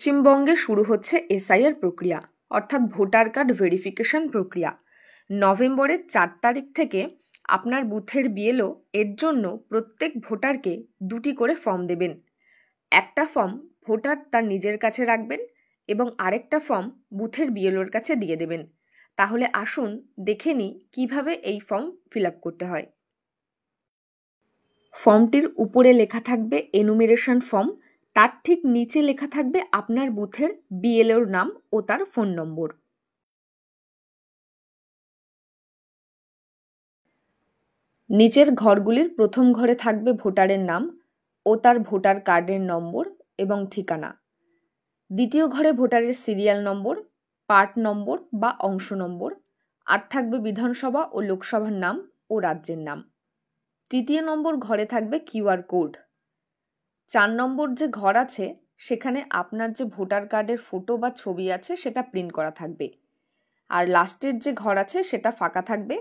পশ্চিমবঙ্গে শুরু হচ্ছে এসআইআর প্রক্রিয়া অর্থাৎ ভোটার কার্ড ভেরিফিকেশন প্রক্রিয়া। নভেম্বরের 4 তারিখ থেকে আপনার বুথের বিএলও এর জন্য প্রত্যেক ভোটারকে 2টি করে ফর্ম দেবেন। একটা ফর্ম ভোটার তার নিজের কাছে রাখবেন এবং আরেকটা ফর্ম বুথের বিএলওর কাছে দিয়ে দেবেন। তাহলে আসুন দেখে নিই কীভাবে এই ফর্ম ফিল আপ করতে হয়। ফর্মটির উপরে লেখা থাকবে এনুমিরেশন ফর্ম, তার ঠিক নিচে লেখা থাকবে আপনার বুথের বিএলওর নাম ও তার ফোন নম্বর। নিচের ঘরগুলির প্রথম ঘরে থাকবে ভোটারের নাম ও তার ভোটার কার্ডের নম্বর এবং ঠিকানা। দ্বিতীয় ঘরে ভোটারের সিরিয়াল নম্বর, পার্ট নম্বর বা অংশ নম্বর, আর থাকবে বিধানসভা ও লোকসভার নাম ও রাজ্যের নাম। তৃতীয় নম্বর ঘরে থাকবে কিউআর কোড। 4 নম্বর যে ঘর আছে সেখানে আপনার যে ভোটার কার্ডের ফটো বা ছবি আছে সেটা প্রিন্ট করা থাকবে। আর লাস্টের যে ঘর আছে সেটা ফাঁকা থাকবে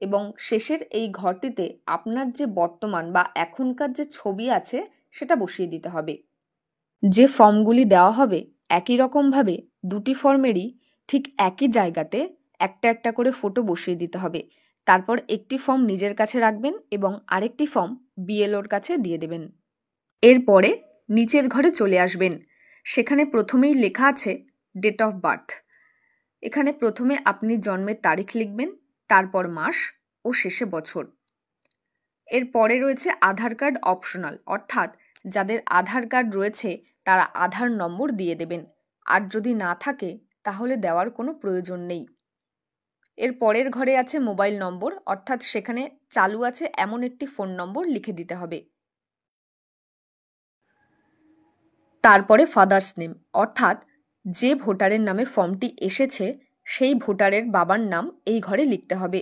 এবং শেষের এই ঘরটিতে আপনার যে বর্তমান বা এখনকার যে ছবি আছে সেটা বসিয়ে দিতে হবে। যে ফর্মগুলি দেওয়া হবে একই রকমভাবে 2টি ফর্মেরই ঠিক একই জায়গাতে একটা একটা করে ফটো বসিয়ে দিতে হবে। তারপর একটি ফর্ম নিজের কাছে রাখবেন এবং আরেকটি ফর্ম বিএলওর কাছে দিয়ে দেবেন। এরপরে নিচের ঘরে চলে আসবেন। সেখানে প্রথমেই লেখা আছে ডেট অফ বার্থ। এখানে প্রথমে আপনি জন্মের তারিখ লিখবেন, তারপর মাস ও শেষে বছর। এরপরে রয়েছে আধার কার্ড অপশনাল, অর্থাৎ যাদের আধার কার্ড রয়েছে তারা আধার নম্বর দিয়ে দেবেন, আর যদি না থাকে তাহলে দেওয়ার কোনো প্রয়োজন নেই। এর পরের ঘরে আছে মোবাইল নম্বর, অর্থাৎ সেখানে চালু আছে এমন একটি ফোন নম্বর লিখে দিতে হবে। তারপরে ফাদার্স নেম, অর্থাৎ যে ভোটারের নামে ফর্মটি এসেছে সেই ভোটারের বাবার নাম এই ঘরে লিখতে হবে।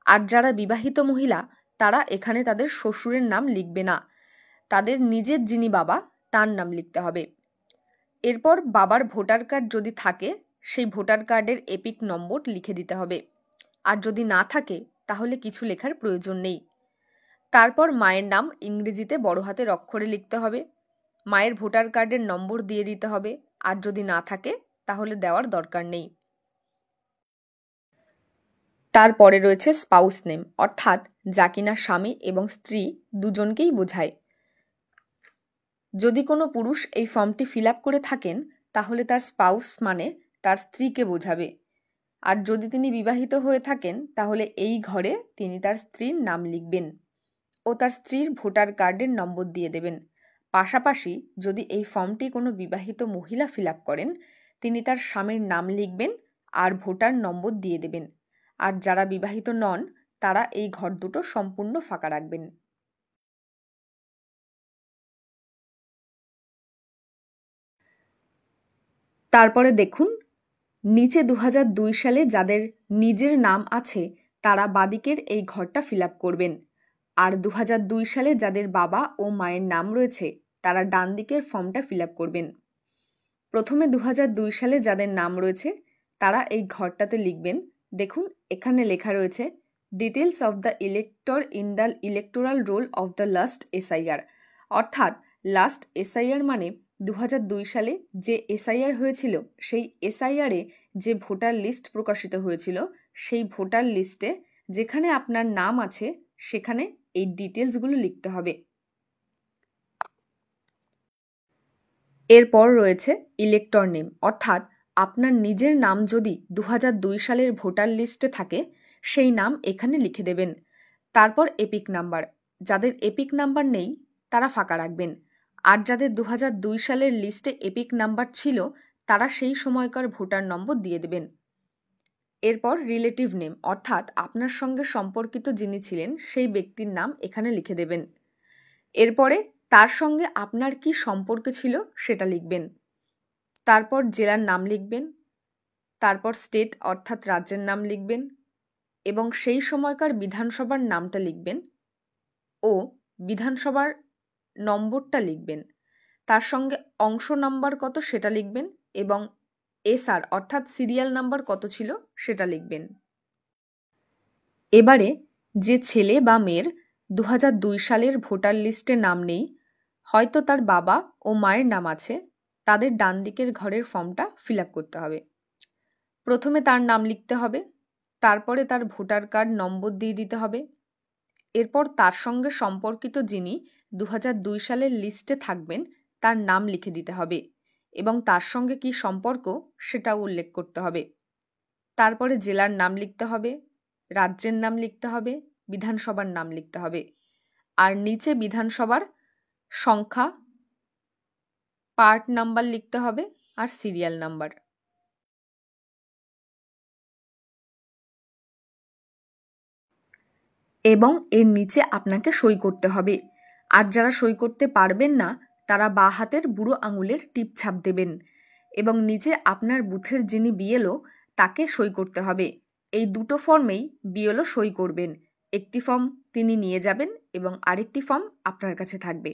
আর যারা বিবাহিত মহিলা তারা এখানে তাদের শ্বশুরের নাম লিখবে না, তাদের নিজের যিনি বাবা তার নাম লিখতে হবে। এরপর বাবার ভোটার কার্ড যদি থাকে সেই ভোটার কার্ডের এপিক নম্বর লিখে দিতে হবে, আর যদি না থাকে তাহলে কিছু লেখার প্রয়োজন নেই। তারপর মায়ের নাম ইংরেজিতে বড় হাতের অক্ষরে লিখতে হবে, মায়ের ভোটার কার্ডের নম্বর দিয়ে দিতে হবে, আর যদি না থাকে তাহলে দেওয়ার দরকার নেই। তারপরে রয়েছে স্পাউস নেম, অর্থাৎ যা কিনা স্বামী এবং স্ত্রী দুজনকেই বোঝায়। যদি কোনো পুরুষ এই ফর্মটি ফিল আপ করে থাকেন তাহলে তার স্পাউস মানে তার স্ত্রীকে বোঝাবে, আর যদি তিনি বিবাহিত হয়ে থাকেন তাহলে এই ঘরে তিনি তার স্ত্রীর নাম লিখবেন ও তার স্ত্রীর ভোটার কার্ডের নম্বর দিয়ে দেবেন। পাশাপাশি যদি এই ফর্মটি কোনো বিবাহিত মহিলা ফিল আপ করেন তিনি তার স্বামীর নাম লিখবেন আর ভোটার নম্বর দিয়ে দেবেন, আর যারা বিবাহিত নন তারা এই ঘর দুটো সম্পূর্ণ ফাঁকা রাখবেন। তারপরে দেখুন নিচে 2002 সালে যাদের নিজের নাম আছে তারা বাদিকের এই ঘরটা ফিল আপ করবেন, আর 2002 সালে যাদের বাবা ও মায়ের নাম রয়েছে তারা ডান দিকের ফর্মটা ফিল আপ করবেন। প্রথমে 2002 সালে যাদের নাম রয়েছে তারা এই ঘরটাতে লিখবেন। দেখুন এখানে লেখা রয়েছে details of the elector in the electoral role of the last SIR, অর্থাৎ লাস্ট এসআইআর মানে 2002 সালে যে এসআইআর হয়েছিল সেই এসআইআরে যে ভোটার লিস্ট প্রকাশিত হয়েছিল সেই ভোটার লিস্টে যেখানে আপনার নাম আছে সেখানে এই ডিটেলসগুলো লিখতে হবে। এরপর রয়েছে ইলেক্টর নেম, অর্থাৎ আপনার নিজের নাম যদি 2002 সালের ভোটার লিস্টে থাকে সেই নাম এখানে লিখে দেবেন। তারপর এপিক নাম্বার, যাদের এপিক নাম্বার নেই তারা ফাঁকা রাখবেন, আর যাদের 2002 সালের লিস্টে এপিক নাম্বার ছিল তারা সেই সময়কার ভোটার নম্বর দিয়ে দেবেন। এরপর রিলেটিভ নেম, অর্থাৎ আপনার সঙ্গে সম্পর্কিত যিনি ছিলেন সেই ব্যক্তির নাম এখানে লিখে দেবেন। এরপরে তার সঙ্গে আপনার কি সম্পর্ক ছিল সেটা লিখবেন। তারপর জেলার নাম লিখবেন, তারপর স্টেট অর্থাৎ রাজ্যের নাম লিখবেন এবং সেই সময়কার বিধানসভার নামটা লিখবেন ও বিধানসভার নম্বরটা লিখবেন। তার সঙ্গে অংশ নাম্বার কত সেটা লিখবেন এবং এসআর অর্থাৎ সিরিয়াল নাম্বার কত ছিল সেটা লিখবেন। এবারে যে ছেলে বা মেয়ের 2002 সালের ভোটার লিস্টে নাম নেই, হয়তো তার বাবা ও মায়ের নাম আছে তাদের ডান দিকের ঘরের ফর্মটা ফিল আপ করতে হবে। প্রথমে তার নাম লিখতে হবে, তারপরে তার ভোটার কার্ড নম্বর দিয়ে দিতে হবে। এরপর তার সঙ্গে সম্পর্কিত যিনি 2002 সালের লিস্টে থাকবেন তার নাম লিখে দিতে হবে এবং তার সঙ্গে কি সম্পর্ক সেটাও উল্লেখ করতে হবে। তারপরে জেলার নাম লিখতে হবে, রাজ্যের নাম লিখতে হবে, বিধানসভার নাম লিখতে হবে, আর নিচে বিধানসভার সংখ্যা, পার্ট নাম্বার লিখতে হবে আর সিরিয়াল নাম্বার। এবং এর নিচে আপনাকে সই করতে হবে। আর যারা সই করতে পারবেন না তারা বাঁ হাতের বুড়ো আঙুলের টিপ ছাপ দেবেন এবং নিচে আপনার বুথের যিনি বিএলও তাকে সই করতে হবে। এই দুটো ফর্মেই বিএলও সই করবেন। একটি ফর্ম তিনি নিয়ে যাবেন এবং আরেকটি ফর্ম আপনার কাছে থাকবে।